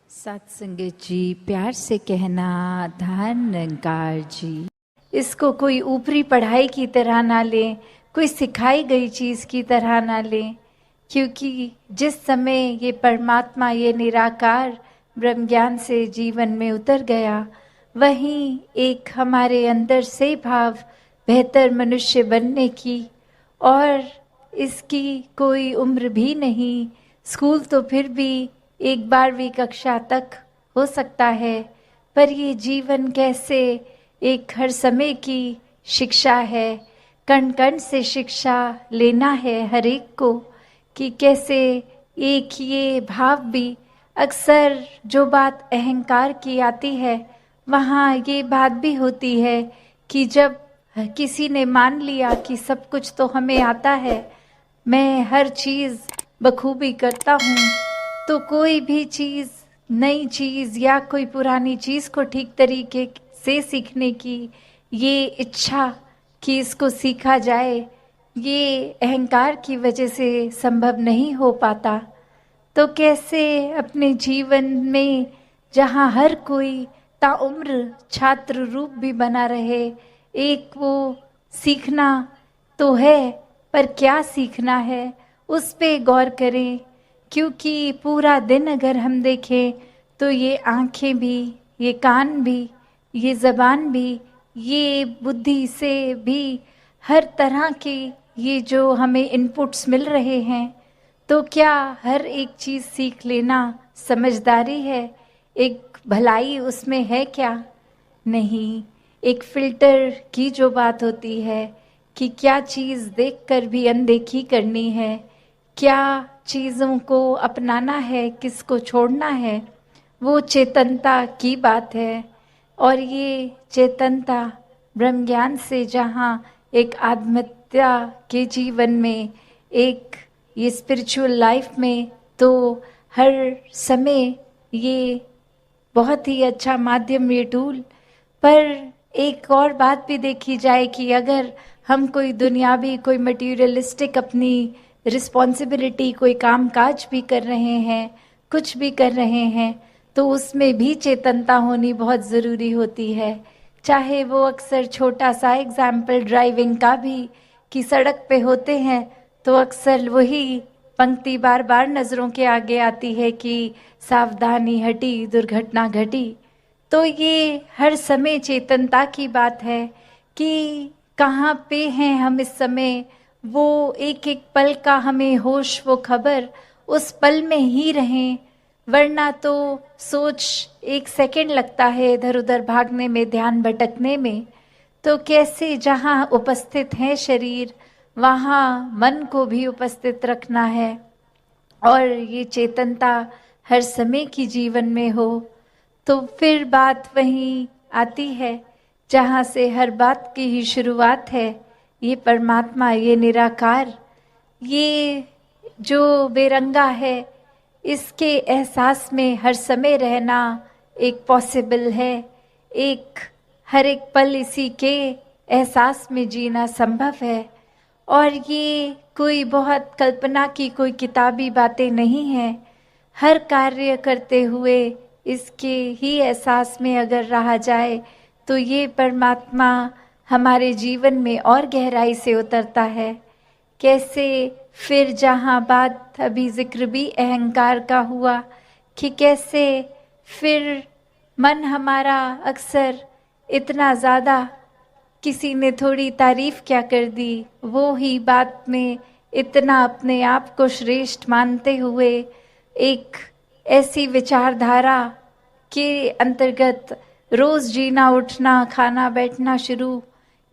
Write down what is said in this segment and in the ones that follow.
सत्संगत जी, प्यार से कहना धन निरंकार जी। इसको कोई ऊपरी पढ़ाई की तरह ना लें, कोई सिखाई गई चीज़ की तरह ना लें, क्योंकि जिस समय ये परमात्मा, ये निराकार ब्रह्म ज्ञान से जीवन में उतर गया, वहीं एक हमारे अंदर से भाव बेहतर मनुष्य बनने की, और इसकी कोई उम्र भी नहीं। स्कूल तो फिर भी 12वीं कक्षा तक हो सकता है, पर ये जीवन कैसे एक हर समय की शिक्षा है, कण कण से शिक्षा लेना है हर एक को, कि कैसे एक ये भाव भी। अक्सर जो बात अहंकार की आती है, वहाँ ये बात भी होती है कि जब किसी ने मान लिया कि सब कुछ तो हमें आता है, मैं हर चीज़ बखूबी करता हूँ, तो कोई भी चीज़, नई चीज़ या कोई पुरानी चीज़ को ठीक तरीके से सीखने की ये इच्छा कि इसको सीखा जाए, ये अहंकार की वजह से संभव नहीं हो पाता। तो कैसे अपने जीवन में, जहाँ हर कोई ताउम्र छात्र रूप भी बना रहे, एक वो सीखना तो है, पर क्या सीखना है उस पे गौर करें। क्योंकि पूरा दिन अगर हम देखें तो ये आँखें भी, ये कान भी, ये ज़बान भी, ये बुद्धि से भी, हर तरह के ये जो हमें इनपुट्स मिल रहे हैं, तो क्या हर एक चीज़ सीख लेना समझदारी है? एक भलाई उसमें है क्या? नहीं। एक फ़िल्टर की जो बात होती है कि क्या चीज़ देखकर भी अनदेखी करनी है, क्या चीज़ों को अपनाना है, किसको छोड़ना है, वो चेतनता की बात है। और ये चेतनता ब्रह्म ज्ञान से जहाँ एक आत्महत्या के जीवन में, एक ये स्पिरिचुअल लाइफ में, तो हर समय ये बहुत ही अच्छा माध्यम, ये टूल। पर एक और बात भी देखी जाए कि अगर हम कोई दुनियावी, कोई मटीरियलिस्टिक अपनी रिस्पॉन्सिबिलिटी, कोई काम काज भी कर रहे हैं, कुछ भी कर रहे हैं, तो उसमें भी चेतनता होनी बहुत ज़रूरी होती है। चाहे वो अक्सर छोटा सा एग्जाम्पल ड्राइविंग का भी, कि सड़क पे होते हैं तो अक्सर वही पंक्ति बार बार नज़रों के आगे आती है कि सावधानी हटी दुर्घटना घटी। तो ये हर समय चेतनता की बात है कि कहाँ पे हैं हम इस समय, वो एक एक पल का हमें होश, वो खबर, उस पल में ही रहें। वरना तो सोच 1 सेकंड लगता है इधर उधर भागने में, ध्यान भटकने में। तो कैसे जहाँ उपस्थित है शरीर, वहाँ मन को भी उपस्थित रखना है, और ये चेतनता हर समय की जीवन में हो। तो फिर बात वहीं आती है जहाँ से हर बात की ही शुरुआत है, ये परमात्मा, ये निराकार, ये जो बेरंगा है, इसके एहसास में हर समय रहना एक पॉसिबल है। एक हर एक पल इसी के एहसास में जीना संभव है। और ये कोई बहुत कल्पना की कोई किताबी बातें नहीं हैं। हर कार्य करते हुए इसके ही एहसास में अगर रहा जाए, तो ये परमात्मा हमारे जीवन में और गहराई से उतरता है। कैसे फिर जहाँ बात अभी जिक्र भी अहंकार का हुआ, कि कैसे फिर मन हमारा अक्सर इतना ज़्यादा, किसी ने थोड़ी तारीफ क्या कर दी, वो ही बात में इतना अपने आप को श्रेष्ठ मानते हुए एक ऐसी विचारधारा के अंतर्गत रोज़ जीना, उठना, खाना, बैठना शुरू,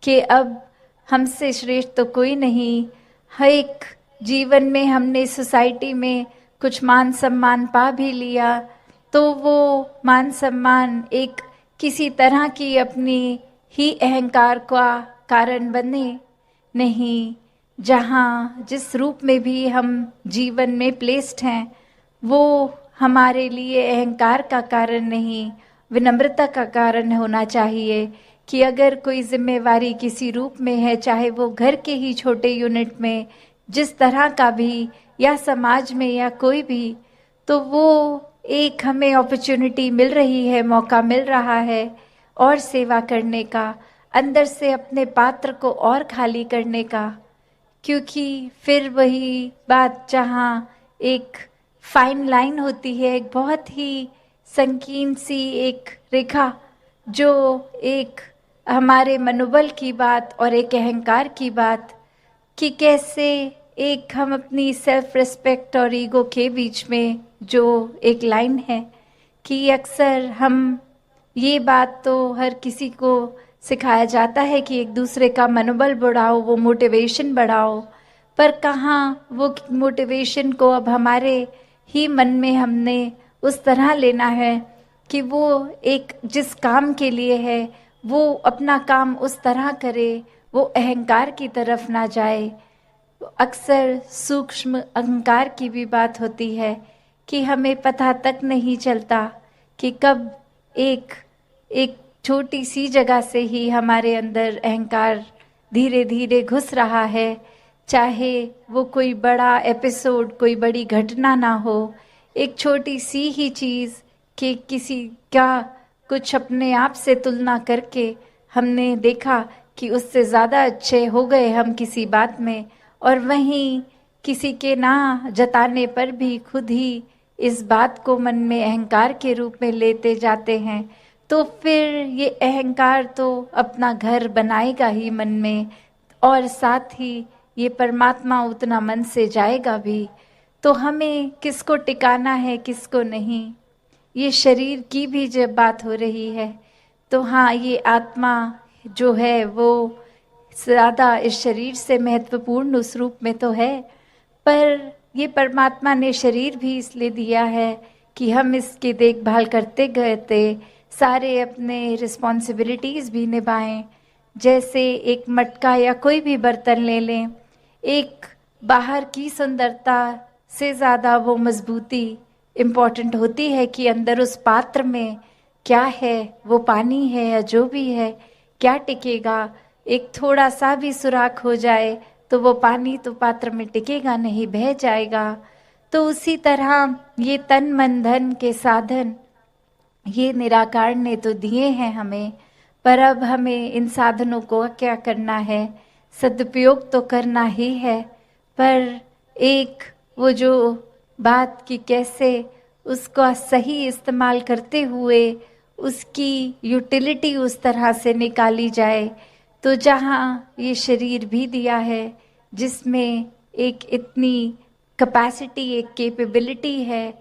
कि अब हमसे श्रेष्ठ तो कोई नहीं। हर एक जीवन में हमने सोसाइटी में कुछ मान सम्मान पा भी लिया, तो वो मान सम्मान एक किसी तरह की अपनी ही अहंकार का कारण बने नहीं। जहाँ जिस रूप में भी हम जीवन में प्लेस्ड हैं, वो हमारे लिए अहंकार का कारण नहीं, विनम्रता का कारण होना चाहिए। कि अगर कोई जिम्मेवारी किसी रूप में है, चाहे वो घर के ही छोटे यूनिट में, जिस तरह का भी, या समाज में, या कोई भी, तो वो एक हमें अपॉर्चुनिटी मिल रही है, मौका मिल रहा है और सेवा करने का, अंदर से अपने पात्र को और खाली करने का। क्योंकि फिर वही बात जहाँ एक फाइन लाइन होती है, एक बहुत ही संकीर्ण सी एक रेखा, जो एक हमारे मनोबल की बात और एक अहंकार की बात, कि कैसे एक हम अपनी सेल्फ रिस्पेक्ट और ईगो के बीच में जो एक लाइन है, कि अक्सर हम ये बात तो हर किसी को सिखाया जाता है कि एक दूसरे का मनोबल बढ़ाओ, वो मोटिवेशन बढ़ाओ, पर कहाँ वो मोटिवेशन को अब हमारे ही मन में हमने उस तरह लेना है कि वो एक जिस काम के लिए है वो अपना काम उस तरह करे, वो अहंकार की तरफ ना जाए। अक्सर सूक्ष्म अहंकार की भी बात होती है कि हमें पता तक नहीं चलता कि कब एक एक छोटी सी जगह से ही हमारे अंदर अहंकार धीरे धीरे घुस रहा है। चाहे वो कोई बड़ा एपिसोड, कोई बड़ी घटना ना हो, एक छोटी सी ही चीज़ कि किसी का कुछ अपने आप से तुलना करके हमने देखा कि उससे ज़्यादा अच्छे हो गए हम किसी बात में, और वहीं किसी के ना जताने पर भी खुद ही इस बात को मन में अहंकार के रूप में लेते जाते हैं, तो फिर ये अहंकार तो अपना घर बनाएगा ही मन में, और साथ ही ये परमात्मा उतना मन से जाएगा भी। तो हमें किसको टिकाना है, किसको नहीं, ये शरीर की भी जब बात हो रही है तो हाँ, ये आत्मा जो है वो ज़्यादा इस शरीर से महत्वपूर्ण उस रूप में तो है, पर ये परमात्मा ने शरीर भी इसलिए दिया है कि हम इसकी देखभाल करते गए थे, सारे अपने रिस्पॉन्सिबिलिटीज़ भी निभाएं। जैसे एक मटका या कोई भी बर्तन ले लें, एक बाहर की सुंदरता से ज़्यादा वो मजबूती इम्पॉर्टेंट होती है कि अंदर उस पात्र में क्या है, वो पानी है या जो भी है, क्या टिकेगा। एक थोड़ा सा भी सुराख हो जाए तो वो पानी तो पात्र में टिकेगा नहीं, बह जाएगा। तो उसी तरह ये तन मन धन के साधन ये निराकार ने तो दिए हैं हमें, पर अब हमें इन साधनों को क्या करना है, सदुपयोग तो करना ही है, पर एक वो जो बात कि कैसे उसका सही इस्तेमाल करते हुए उसकी यूटिलिटी उस तरह से निकाली जाए। तो जहाँ ये शरीर भी दिया है जिसमें एक इतनी कैपेसिटी, एक कैपेबिलिटी है,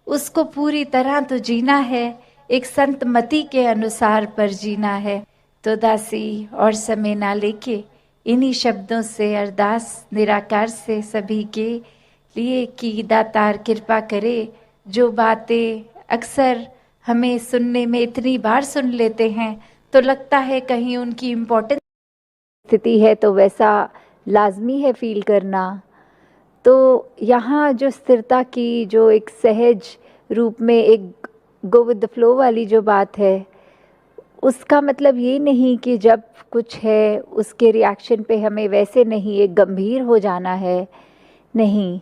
उसको पूरी तरह तो जीना है, एक संत मति के अनुसार पर जीना है। तो दासी और समय ना लेके इन्हीं शब्दों से अरदास निराकार से सभी के लिए कि दातार कृपा करे। जो बातें अक्सर हमें सुनने में इतनी बार सुन लेते हैं तो लगता है कहीं उनकी इम्पोर्टेंस स्थिति है, तो वैसा लाजमी है फील करना। तो यहाँ जो स्थिरता की जो एक सहज रूप में एक गो विद द फ्लो वाली जो बात है, उसका मतलब ये नहीं कि जब कुछ है उसके रिएक्शन पे हमें वैसे नहीं एक गंभीर हो जाना है, नहीं।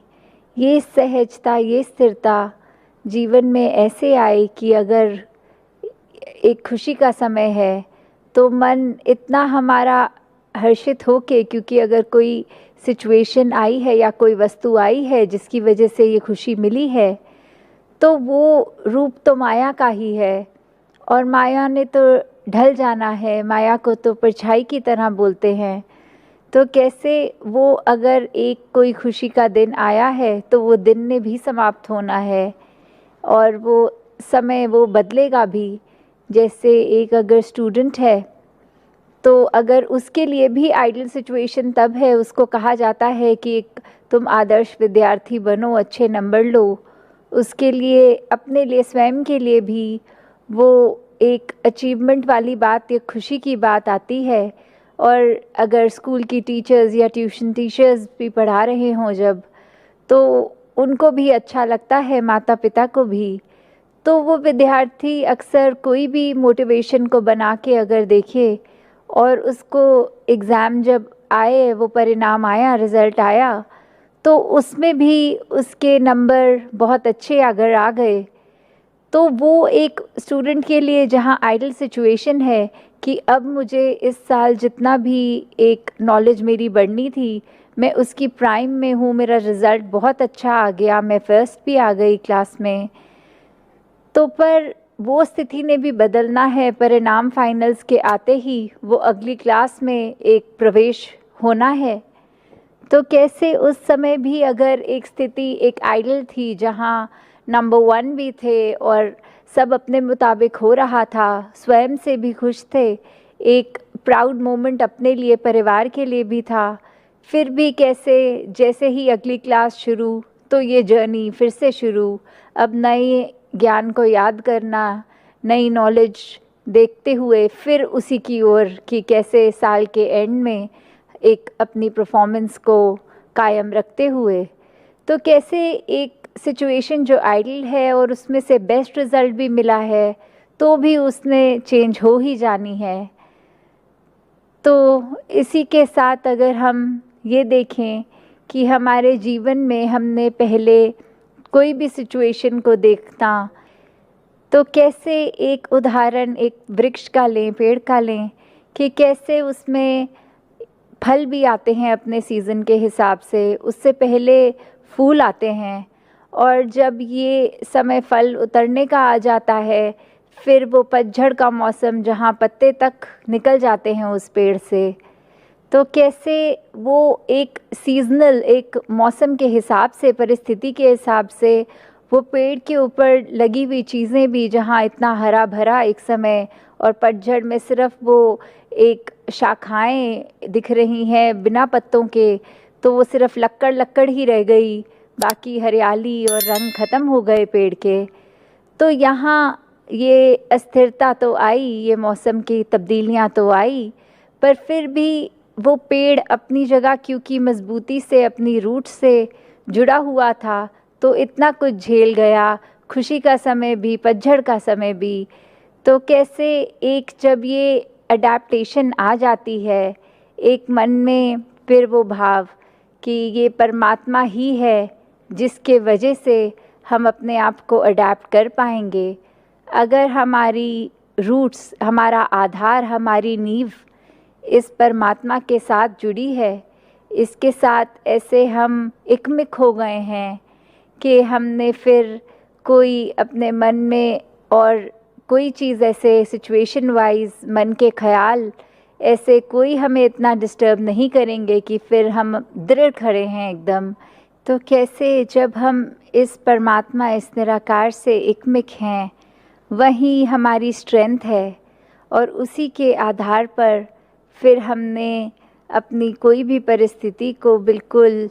ये सहजता, ये स्थिरता जीवन में ऐसे आए कि अगर एक खुशी का समय है तो मन इतना हमारा हर्षित हो के, क्योंकि अगर कोई सिचुएशन आई है या कोई वस्तु आई है जिसकी वजह से ये खुशी मिली है, तो वो रूप तो माया का ही है, और माया ने तो ढल जाना है, माया को तो परछाई की तरह बोलते हैं। तो कैसे वो अगर एक कोई खुशी का दिन आया है तो वो दिन ने भी समाप्त होना है, और वो समय वो बदलेगा भी। जैसे एक अगर स्टूडेंट है तो अगर उसके लिए भी आइडियल सिचुएशन तब है, उसको कहा जाता है कि तुम आदर्श विद्यार्थी बनो, अच्छे नंबर लो, उसके लिए अपने लिए स्वयं के लिए भी वो एक अचीवमेंट वाली बात, एक खुशी की बात आती है। और अगर स्कूल की टीचर्स या ट्यूशन टीचर्स भी पढ़ा रहे हों जब, तो उनको भी अच्छा लगता है, माता पिता को भी। तो वो विद्यार्थी अक्सर कोई भी मोटिवेशन को बना के अगर देखे और उसको एग्ज़ाम जब आए, वो परिणाम आया, रिज़ल्ट आया, तो उसमें भी उसके नंबर बहुत अच्छे अगर आ गए तो वो एक स्टूडेंट के लिए जहाँ आइडल सिचुएशन है कि अब मुझे इस साल जितना भी एक नॉलेज मेरी बढ़नी थी, मैं उसकी प्राइम में हूँ, मेरा रिज़ल्ट बहुत अच्छा आ गया, मैं फर्स्ट भी आ गई क्लास में। तो पर वो स्थिति ने भी बदलना है, परिणाम फाइनल्स के आते ही वो अगली क्लास में एक प्रवेश होना है। तो कैसे उस समय भी अगर एक स्थिति एक आइडल थी जहाँ नंबर 1 भी थे और सब अपने मुताबिक हो रहा था, स्वयं से भी खुश थे, एक प्राउड मोमेंट अपने लिए, परिवार के लिए भी था, फिर भी कैसे जैसे ही अगली क्लास शुरू तो ये जर्नी फिर से शुरू, अब नए ज्ञान को याद करना, नई नॉलेज देखते हुए फिर उसी की ओर कि कैसे साल के एंड में एक अपनी परफॉर्मेंस को कायम रखते हुए, तो कैसे एक सिचुएशन जो आइडल है और उसमें से बेस्ट रिज़ल्ट भी मिला है तो भी उसने चेंज हो ही जानी है। तो इसी के साथ अगर हम ये देखें कि हमारे जीवन में हमने पहले कोई भी सिचुएशन को देखना, तो कैसे एक उदाहरण एक वृक्ष का लें, पेड़ का लें, कि कैसे उसमें फल भी आते हैं अपने सीज़न के हिसाब से, उससे पहले फूल आते हैं, और जब ये समय फल उतरने का आ जाता है, फिर वो पतझड़ का मौसम जहाँ पत्ते तक निकल जाते हैं उस पेड़ से, तो कैसे वो एक सीज़नल एक मौसम के हिसाब से, परिस्थिति के हिसाब से वो पेड़ के ऊपर लगी हुई चीज़ें भी जहाँ इतना हरा भरा एक समय और पतझड़ में सिर्फ वो एक शाखाएं दिख रही हैं बिना पत्तों के, तो वो सिर्फ लक्कड़ लक्कड़ ही रह गई, बाकी हरियाली और रंग ख़त्म हो गए पेड़ के। तो यहाँ ये अस्थिरता तो आई, ये मौसम की तब्दीलियाँ तो आई, पर फिर भी वो पेड़ अपनी जगह क्योंकि मजबूती से अपनी रूट से जुड़ा हुआ था, तो इतना कुछ झेल गया, खुशी का समय भी, पतझड़ का समय भी। तो कैसे एक जब ये अडेप्टेशन आ जाती है एक मन में, फिर वो भाव कि ये परमात्मा ही है जिसके वजह से हम अपने आप को अडेप्ट कर पाएंगे। अगर हमारी रूट्स, हमारा आधार, हमारी नींव इस परमात्मा के साथ जुड़ी है, इसके साथ ऐसे हम एकमिक हो गए हैं कि हमने फिर कोई अपने मन में और कोई चीज़ ऐसे सिचुएशन वाइज मन के ख्याल ऐसे कोई हमें इतना डिस्टर्ब नहीं करेंगे कि फिर हम दृढ़ खड़े हैं एकदम। तो कैसे जब हम इस परमात्मा, इस निराकार से एकमिक हैं, वही हमारी स्ट्रेंथ है, और उसी के आधार पर फिर हमने अपनी कोई भी परिस्थिति को बिल्कुल,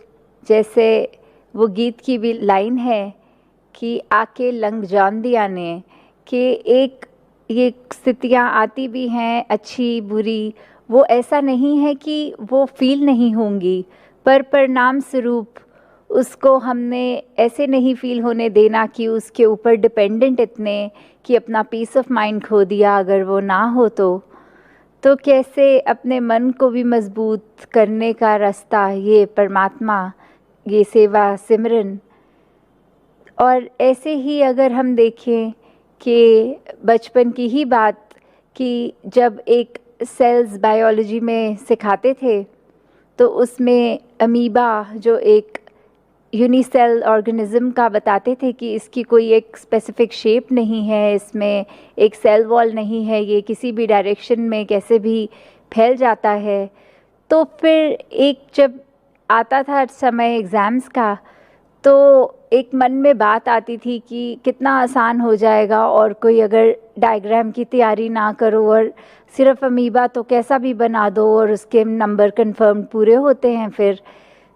जैसे वो गीत की भी लाइन है कि आके लंघ जान दिया ने, कि एक ये स्थितियाँ आती भी हैं अच्छी बुरी, वो ऐसा नहीं है कि वो फील नहीं होंगी, पर परिणाम स्वरूप उसको हमने ऐसे नहीं फील होने देना कि उसके ऊपर डिपेंडेंट इतने कि अपना पीस ऑफ माइंड खो दिया अगर वो ना हो तो कैसे अपने मन को भी मजबूत करने का रास्ता ये परमात्मा, ये सेवा सिमरन। और ऐसे ही अगर हम देखें कि बचपन की ही बात, कि जब एक सेल्स बायोलॉजी में सिखाते थे तो उसमें अमीबा जो एक यूनिसेल ऑर्गेनिज्म का बताते थे कि इसकी कोई एक स्पेसिफिक शेप नहीं है, इसमें एक सेल वॉल नहीं है, ये किसी भी डायरेक्शन में कैसे भी फैल जाता है। तो फिर एक जब आता था समय एग्ज़ाम्स का, तो एक मन में बात आती थी कि कितना आसान हो जाएगा, और कोई अगर डायग्राम की तैयारी ना करो और सिर्फ अमीबा तो कैसा भी बना दो और उसके नंबर कंफर्म पूरे होते हैं फिर,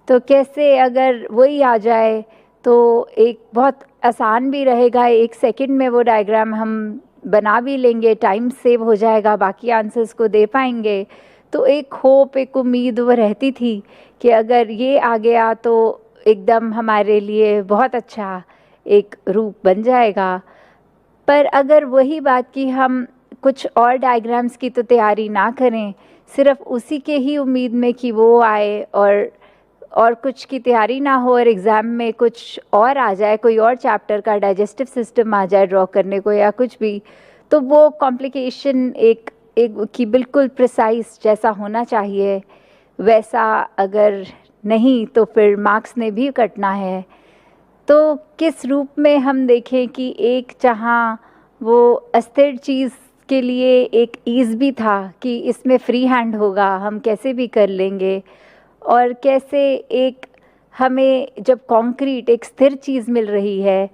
तो कैसे अगर वही आ जाए तो एक बहुत आसान भी रहेगा, 1 सेकंड में वो डायग्राम हम बना भी लेंगे, टाइम सेव हो जाएगा, बाकी आंसर्स को दे पाएंगे। तो एक होप, एक उम्मीद वो रहती थी कि अगर ये आ गया तो एकदम हमारे लिए बहुत अच्छा एक रूप बन जाएगा। पर अगर वही बात कि हम कुछ और डायग्राम्स की तो तैयारी ना करें, सिर्फ उसी के ही उम्मीद में कि वो आए और और कुछ की तैयारी ना हो और एग्ज़ाम में कुछ और आ जाए, कोई और चैप्टर का डाइजेस्टिव सिस्टम आ जाए ड्रॉ करने को या कुछ भी, तो वो कॉम्प्लिकेशन एक एक कि बिल्कुल प्रिसाइज जैसा होना चाहिए वैसा अगर नहीं तो फिर मार्क्स ने भी कटना है। तो किस रूप में हम देखें कि एक जहाँ वो अस्थिर चीज़ के लिए एक ईज़ भी था कि इसमें फ्री हैंड होगा, हम कैसे भी कर लेंगे, और कैसे एक हमें जब कॉन्क्रीट एक स्थिर चीज़ मिल रही है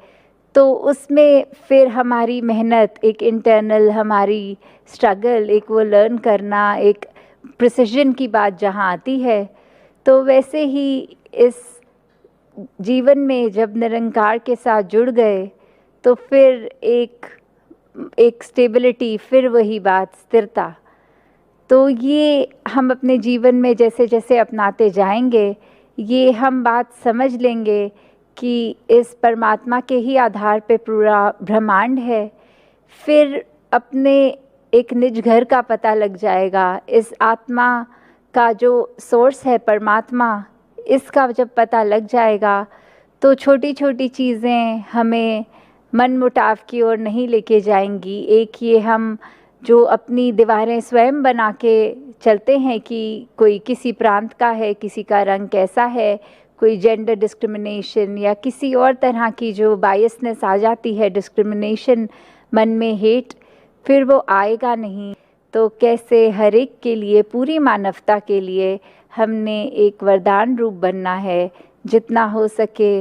तो उसमें फिर हमारी मेहनत, एक इंटरनल हमारी स्ट्रगल, एक वो लर्न करना, एक प्रिसिजन की बात जहाँ आती है, तो वैसे ही इस जीवन में जब निरंकार के साथ जुड़ गए तो फिर एक स्टेबिलिटी, फिर वही बात स्थिरता। तो ये हम अपने जीवन में जैसे जैसे अपनाते जाएंगे, ये हम बात समझ लेंगे कि इस परमात्मा के ही आधार पे पूरा ब्रह्मांड है। फिर अपने एक निज घर का पता लग जाएगा, इस आत्मा का जो सोर्स है परमात्मा, इसका जब पता लग जाएगा तो छोटी छोटी चीज़ें हमें मन मुटाव की ओर नहीं लेके जाएंगी। एक ये हम जो अपनी दीवारें स्वयं बना के चलते हैं कि कोई किसी प्रांत का है, किसी का रंग कैसा है, कोई जेंडर डिस्क्रिमिनेशन या किसी और तरह की जो बायसनेस आ जाती है, डिस्क्रिमिनेशन मन में, हेट, फिर वो आएगा नहीं। तो कैसे हर एक के लिए, पूरी मानवता के लिए हमने एक वरदान रूप बनना है, जितना हो सके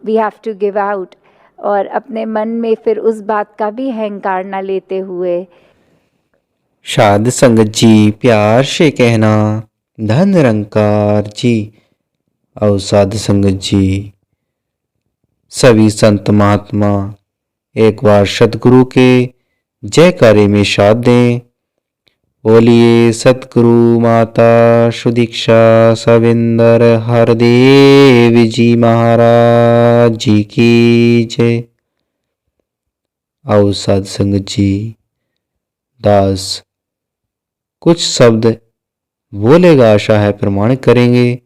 we have to give out, और अपने मन में फिर उस बात का भी अहंकार न लेते हुए। साध संगत जी प्यार से कहना धन निरंकार जी। और साध संगत जी सभी संत महात्मा एक बार सतगुरु के जयकारे में साथ दें। बोलिए सतगुरु माता सुदीक्षा सविंदर हरदेव जी महाराज जी की जय। आओ साध संगत जी, दास कुछ शब्द बोलेगा, आशा है प्रमाण करेंगे।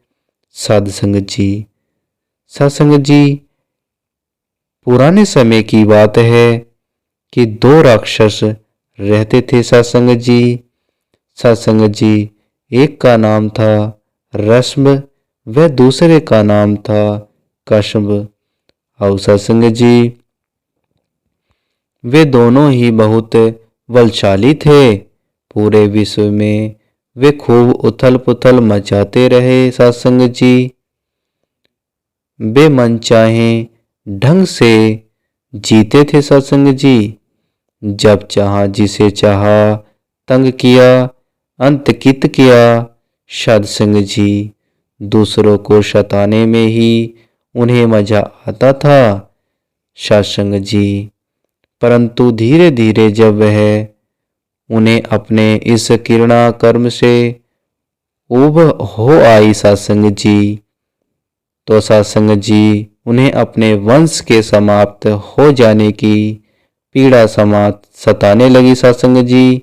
साध संगत जी, साध संगत जी, पुराने समय की बात है कि दो राक्षस रहते थे। साध संगत जी, साध संगत जी, एक का नाम था रश्म व दूसरे का नाम था कश्म। और साध संगत जी, वे दोनों ही बहुत बलशाली थे। पूरे विश्व में वे खूब उथल पुथल मचाते रहे। साध संगत जी, वे मन चाहे ढंग से जीते थे। साध संगत जी, जब चाहा जिसे चाहा तंग किया, अंत कित किया। साध संगत जी, दूसरों को सताने में ही उन्हें मजा आता था। साध संगत जी, परंतु धीरे धीरे जब वह उन्हें अपने इस किरणा कर्म से उब हो आई साध संगत जी, तो साध संगत जी उन्हें अपने वंश के समाप्त हो जाने की पीड़ा सताने लगी। साध संगत जी,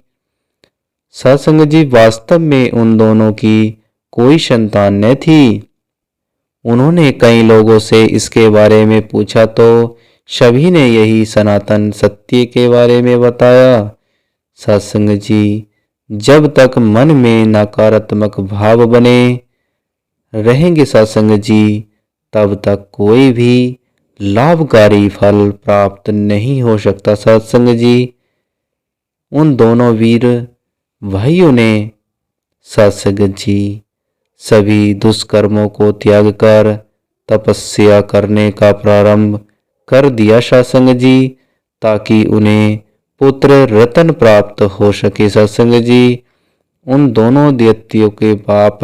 साध संगत जी, वास्तव में उन दोनों की कोई संतान न थी। उन्होंने कई लोगों से इसके बारे में पूछा तो सभी ने यही सनातन सत्य के बारे में बताया। साध संगत जी, जब तक मन में नकारात्मक भाव बने रहेंगे साध संगत जी, तब तक कोई भी लाभकारी फल प्राप्त नहीं हो सकता। साध संगत जी, उन दोनों वीर भाइयों ने साध संगत जी सभी दुष्कर्मों को त्याग कर तपस्या करने का प्रारंभ कर दिया। साध संगत जी, ताकि उन्हें पुत्र रतन प्राप्त हो सके। साध संगत जी, उन दोनों दैत्यों के पाप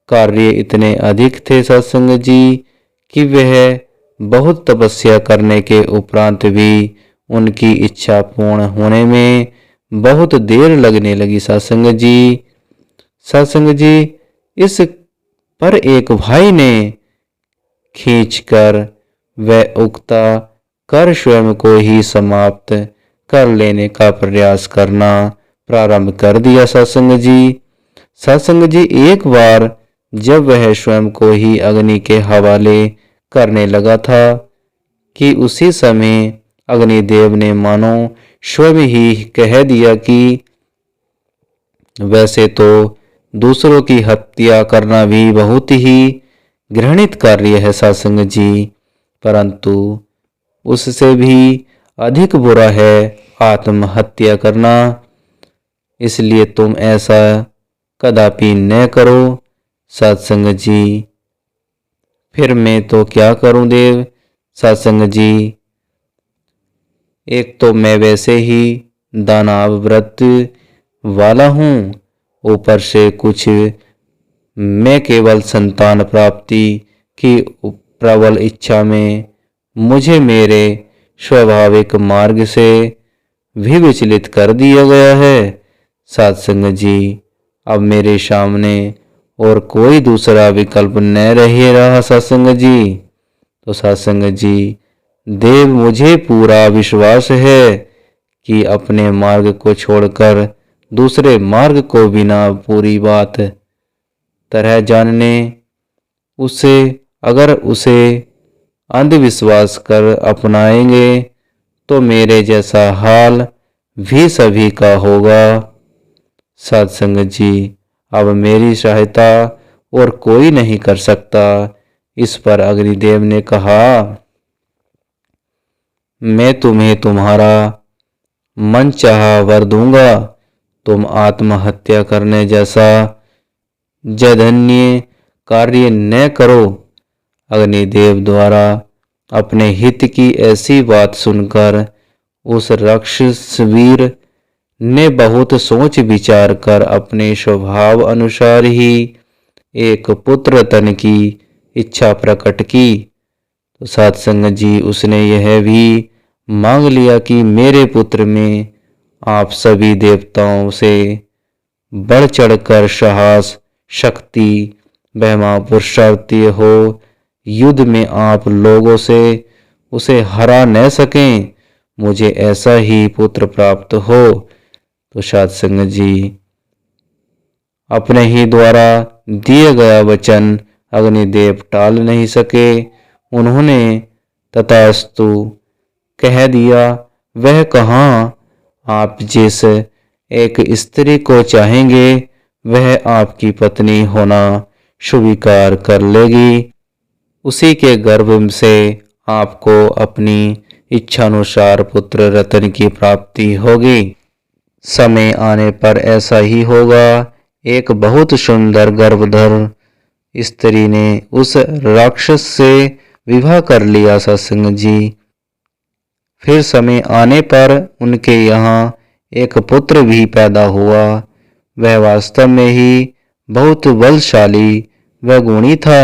कार्य इतने अधिक थे साध संगत जी कि वह बहुत तपस्या करने के उपरांत भी उनकी इच्छा पूर्ण होने में बहुत देर लगने लगी। साध संगत जी, साध संगत जी, इस पर एक भाई ने खींचकर वह उगता कर स्वयं को ही समाप्त कर लेने का प्रयास करना प्रारंभ कर दिया। साध संगत जी, साध संगत जी, एक बार जब वह स्वयं को ही अग्नि के हवाले करने लगा था कि उसी समय अग्निदेव ने मानो स्वयं ही कह दिया कि वैसे तो दूसरों की हत्या करना भी बहुत ही घृणित कार्य है सत्संग जी, परंतु उससे भी अधिक बुरा है आत्महत्या करना। इसलिए तुम ऐसा कदापि न करो सत्संग जी। फिर मैं तो क्या करूं देव सत्संग जी। एक तो मैं वैसे ही दानव व्रत वाला हूँ, ऊपर से कुछ मैं केवल संतान प्राप्ति की प्रबल इच्छा में मुझे मेरे स्वाभाविक मार्ग से भी विचलित कर दिया गया है सत्संग जी। अब मेरे सामने और कोई दूसरा विकल्प न रह रहा सत्संग जी। तो सत्संग जी देव मुझे पूरा विश्वास है कि अपने मार्ग को छोड़कर दूसरे मार्ग को बिना पूरी बात तरह जानने उसे अगर उसे अंधविश्वास कर अपनाएंगे तो मेरे जैसा हाल भी सभी का होगा सत्संग जी। अब मेरी सहायता और कोई नहीं कर सकता। इस पर अग्निदेव ने कहा, मैं तुम्हें तुम्हारा मनचाहा वर दूंगा। तुम आत्महत्या करने जैसा जघन्य कार्य न करो। अग्निदेव द्वारा अपने हित की ऐसी बात सुनकर उस राक्षसवीर ने बहुत सोच विचार कर अपने स्वभाव अनुसार ही एक पुत्र तन की इच्छा प्रकट की। तो सत्संग जी उसने यह भी मांग लिया कि मेरे पुत्र में आप सभी देवताओं से बढ़ चढ़कर साहस शक्ति बहमा पुरुषार्थी हो, युद्ध में आप लोगों से उसे हरा न सकें, मुझे ऐसा ही पुत्र प्राप्त हो। तो सत्संग जी अपने ही द्वारा दिए गया वचन अग्निदेव टाल नहीं सके। उन्होंने तथास्तु कह दिया। वह कहाँ आप जिस एक स्त्री को चाहेंगे वह आपकी पत्नी होना स्वीकार कर लेगी। उसी के गर्भ से आपको अपनी इच्छानुसार पुत्र रत्न की प्राप्ति होगी। समय आने पर ऐसा ही होगा। एक बहुत सुंदर गर्भधर स्त्री ने उस राक्षस से विवाह कर लिया सत्संग जी। फिर समय आने पर उनके यहाँ एक पुत्र भी पैदा हुआ। वह वास्तव में ही बहुत बलशाली व गुणी था।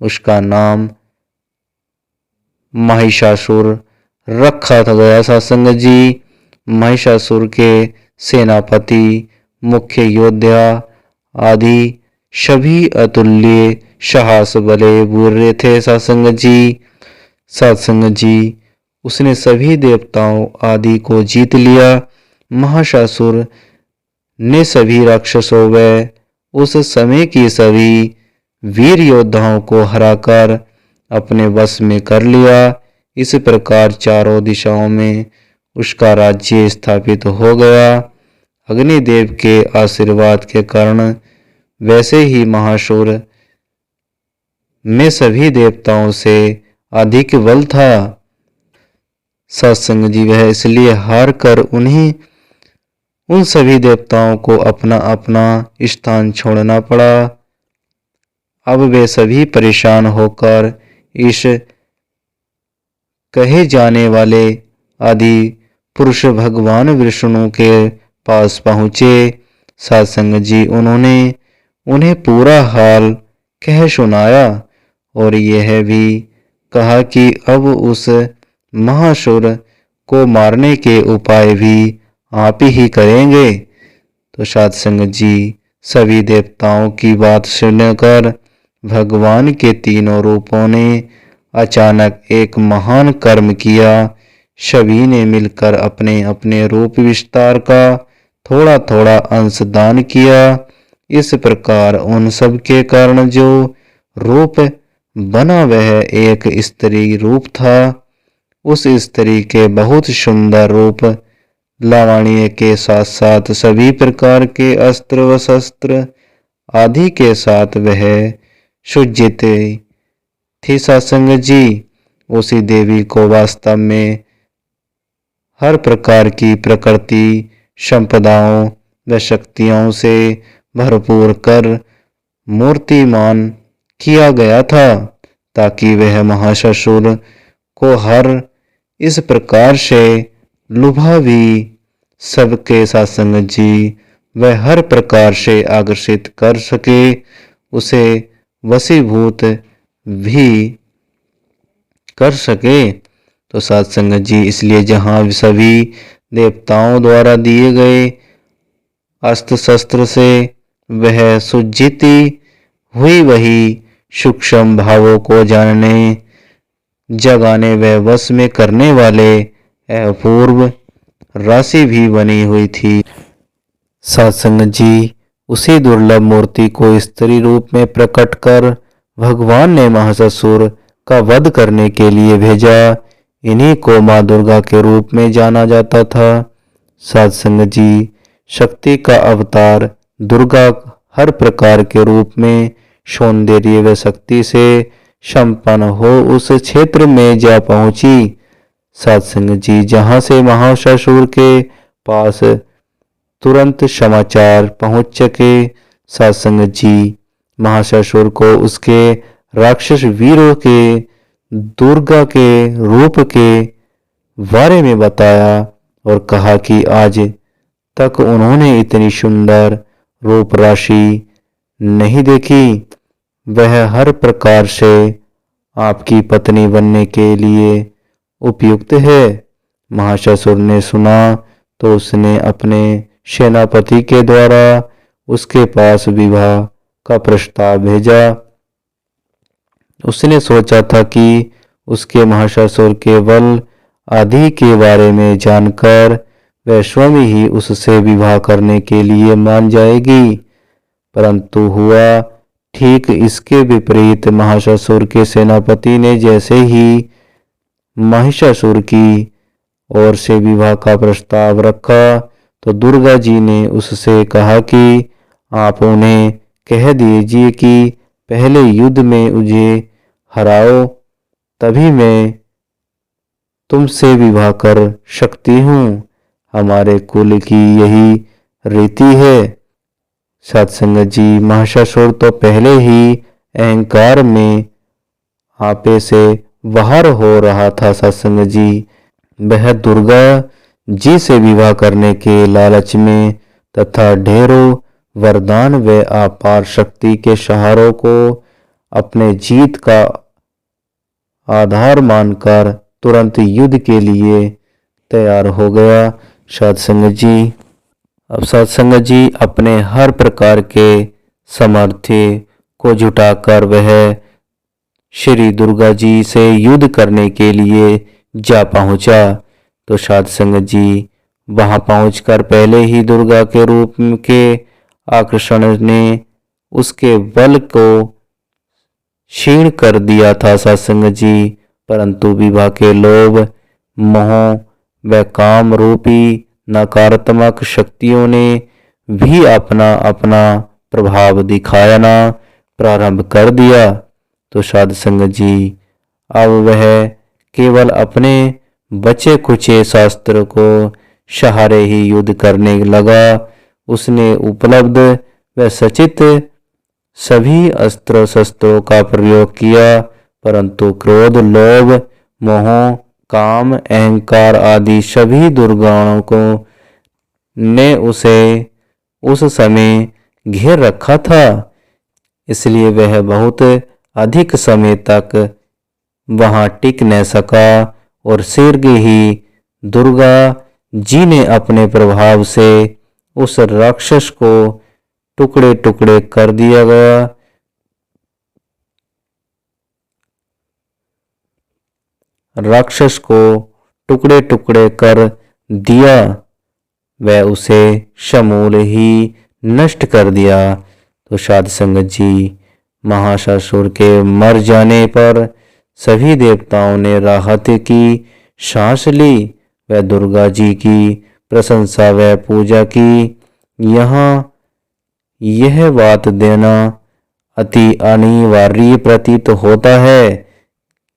उसका नाम महिषासुर रखा था गया सत्संग जी। महिषासुर के सेनापति मुख्य योद्धा आदि सभी अतुल्य साहस बले बुरे थे सत्संग जी। सत्संग जी उसने सभी देवताओं आदि को जीत लिया। महिषासुर ने सभी राक्षसों व उस समय की सभी वीर योद्धाओं को हराकर अपने वश में कर लिया। इस प्रकार चारों दिशाओं में उसका राज्य स्थापित हो गया। अग्निदेव के आशीर्वाद के कारण वैसे ही महासुर में सभी देवताओं से अधिक बल था सत्संग जी। वह इसलिए हार कर उन सभी देवताओं को अपना अपना स्थान छोड़ना पड़ा। अब वे सभी परेशान होकर इस कहे जाने वाले आदि पुरुष भगवान विष्णु के पास पहुँचे सत्संग जी। उन्होंने उन्हें पूरा हाल कह सुनाया और यह भी कहा कि अब उस महासुर को मारने के उपाय भी आप ही करेंगे। तो सत्संग जी सभी देवताओं की बात सुनकर भगवान के तीनों रूपों ने अचानक एक महान कर्म किया। सभी ने मिलकर अपने अपने रूप विस्तार का थोड़ा थोड़ा अंश दान किया। इस प्रकार उन सब के कारण जो रूप बना वह एक स्त्री रूप था। उस स्त्री के बहुत सुंदर रूप लावण्य के साथ साथ सभी प्रकार के अस्त्र व शस्त्र आदि के साथ वह सुज्जित थी सत्संग जी। उसी देवी को वास्तव में हर प्रकार की प्रकृति संपदाओं व शक्तियों से भरपूर कर मूर्तिमान किया गया था, ताकि वह महाससुर को हर इस प्रकार से लुभावी सबके सत्संग जी वह हर प्रकार से आकर्षित कर सके, उसे वशीभूत भी कर सके। तो सत्संग जी इसलिए जहाँ सभी देवताओं द्वारा दिए गए अस्त्र शस्त्र से वह सुज्जिति हुई वही सूक्ष्म भावों को जानने जगाने व वश में करने वाले अपूर्व राशि भी बनी हुई थी। सत्संग जी उसी दुर्लभ मूर्ति को स्त्री रूप में प्रकट कर भगवान ने महाससुर का वध करने के लिए भेजा। इन्हीं को माँ दुर्गा के रूप में जाना जाता था। सत्संग जी शक्ति का अवतार दुर्गा हर प्रकार के रूप में सौंदर्य व शक्ति से संपन्न हो उस क्षेत्र में जा पहुंची। सत्संग जी जहां से महाससुर के पास तुरंत समाचार पहुंच सके। सत्संग जी महाससुर को उसके राक्षस वीरों के दुर्गा के रूप के बारे में बताया और कहा कि आज तक उन्होंने इतनी सुंदर रूप राशि नहीं देखी। वह हर प्रकार से आपकी पत्नी बनने के लिए उपयुक्त है। महाससुर ने सुना तो उसने अपने सेनापति के द्वारा उसके पास विवाह का प्रस्ताव भेजा। उसने सोचा था कि उसके महाससुर के बल आदि के बारे में जानकर वह स्वयं ही उससे विवाह करने के लिए मान जाएगी, परंतु हुआ ठीक इसके विपरीत। महाससुर के सेनापति ने जैसे ही महिषासुर की ओर से विवाह का प्रस्ताव रखा तो दुर्गा जी ने उससे कहा कि आप उन्हें कह दीजिए कि पहले युद्ध में मुझे हराओ, तभी मैं तुमसे विवाह कर सकती हूँ। हमारे कुल की यही रीति है। सत्संग जी महिषासुर तो पहले ही अहंकार में आपे से बाहर हो रहा था। सत्संग जी वह दुर्गा जी से विवाह करने के लालच में तथा ढेरों वरदान व अपार शक्ति के सहारों को अपने जीत का आधार मानकर तुरंत युद्ध के लिए तैयार हो गया। सत्संग जी अब सत्संग जी अपने हर प्रकार के सामर्थ्य को जुटाकर वह श्री दुर्गा जी से युद्ध करने के लिए जा पहुंचा। तो सत्संग जी वहां पहुंचकर पहले ही दुर्गा के रूप के आकर्षण ने उसके बल को क्षीण कर दिया था। सत्संग जी परंतु विवाह के लोभ मोह व काम रूपी नकारात्मक शक्तियों ने भी अपना अपना प्रभाव दिखाना प्रारंभ कर दिया। तो सत्संग जी अब वह केवल अपने बचे कुचे शास्त्र को सहारे ही युद्ध करने लगा। उसने उपलब्ध व सचित सभी अस्त्र शस्त्रों का प्रयोग किया, परंतु क्रोध लोभ मोह काम अहंकार आदि सभी दुर्गुणों को ने उसे उस समय घेर रखा था। इसलिए वह बहुत अधिक समय तक वहां टिक न सका और शीघ्र ही दुर्गा जी ने अपने प्रभाव से उस राक्षस को टुकड़े टुकड़े कर दिया गया। राक्षस को टुकड़े टुकड़े कर दिया व उसे समूल ही नष्ट कर दिया। तो साध संगत जी, महासासुर के मर जाने पर सभी देवताओं ने राहत की सांस ली व दुर्गा जी की प्रशंसा व पूजा की। यहाँ यह बात देना अति अनिवार्य प्रतीत होता है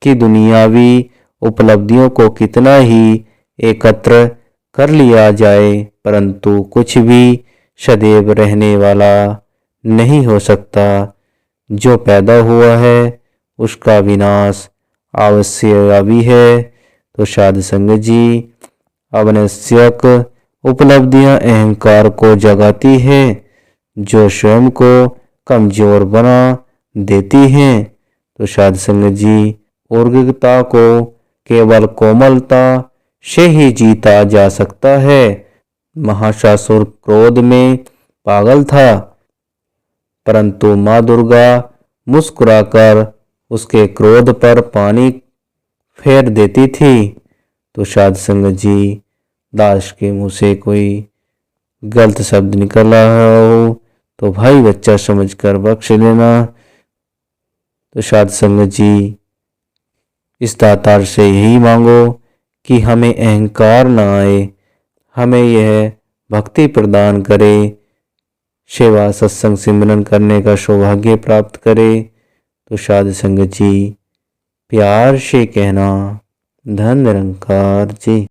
कि दुनियावी उपलब्धियों को कितना ही एकत्र कर लिया जाए, परंतु कुछ भी सदैव रहने वाला नहीं हो सकता। जो पैदा हुआ है उसका विनाश अवश्य भी है। तो साध संगत जी, अवश्यक उपलब्धियां अहंकार को जगाती है, जो स्वयं को कमजोर बना देती हैं। तो साध संगत जी, उर्ग्रता को केवल कोमलता से ही जीता जा सकता है। महासासुर क्रोध में पागल था, परंतु माँ दुर्गा मुस्कुराकर उसके क्रोध पर पानी फेर देती थी। तो साध संगत जी, दास के मुंह से कोई गलत शब्द निकल रहा हो तो भाई बच्चा समझकर बख्श लेना। तो साध संगत जी, इस दातार से यही मांगो कि हमें अहंकार न आए, हमें यह भक्ति प्रदान करे, सेवा सत्संग सिमरन करने का सौभाग्य प्राप्त करे। तो साध संगत जी, प्यार से कहना धन निरंकार जी।